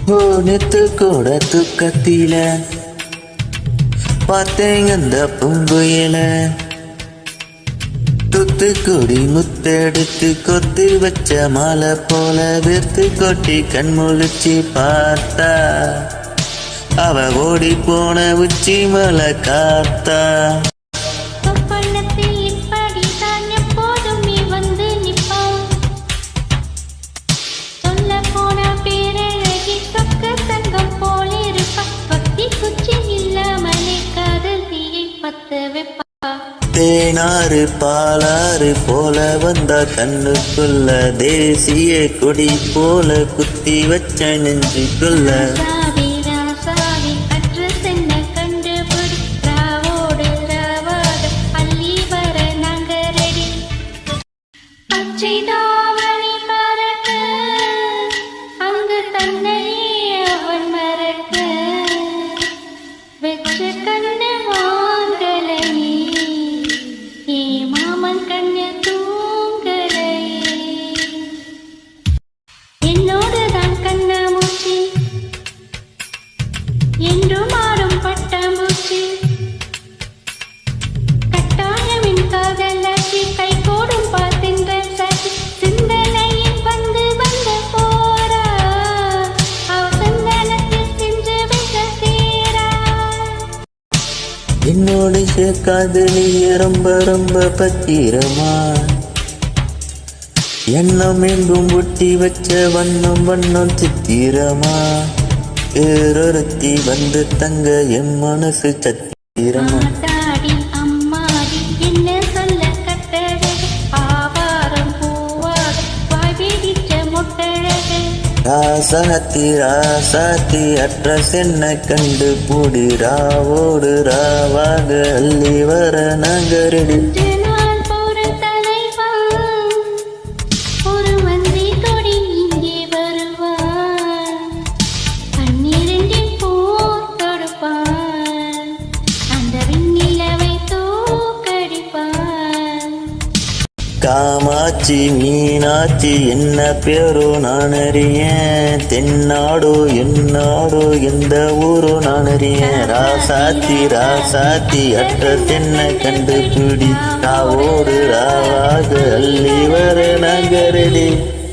நேத்து கூட தூக்கத்தில பார்த்தேங்க அந்த பூங்குயில தூத்துக்குடி முத்தெடுத்து கொத்து வச்ச மாலை போல வெறுத்து கொட்டி கண்முழிச்சு பார்த்தா அவ ஓடி போன உச்சி மலை காத்தா. தேனாறு பாலாறு போல வந்தா கண்ணுக்குள்ள தேசிய கொடி போல குத்தி வச்ச நெஞ்சுக்குள்ள. என்னோடு சேர்க்காது நீ ரொம்ப ரொம்ப பத்திரமா எண்ணம் எங்கும் ஒட்டி வச்ச வண்ணம் வண்ணம் சித்திரமா ஏறொருத்தி வந்து தங்க என் மனசு சத்திரமா. ராசாத்தி ராசாத்தி அட்ரஸ் என்ன கண்டு பூடி ராவோடு ராவாக அள்ளி வர நகரடி. காமாட்சி மீனாட்சி என்ன பேரோ நான் அறியேன், தென்னாடோ என்னாடோ எந்த ஊரோ நான் அறியேன். ராசாத்தி ராசாத்தி அட்ரஸ் என்ன கண்டுபிடி ராவோடு ராவாக அள்ளி வர நகரடி.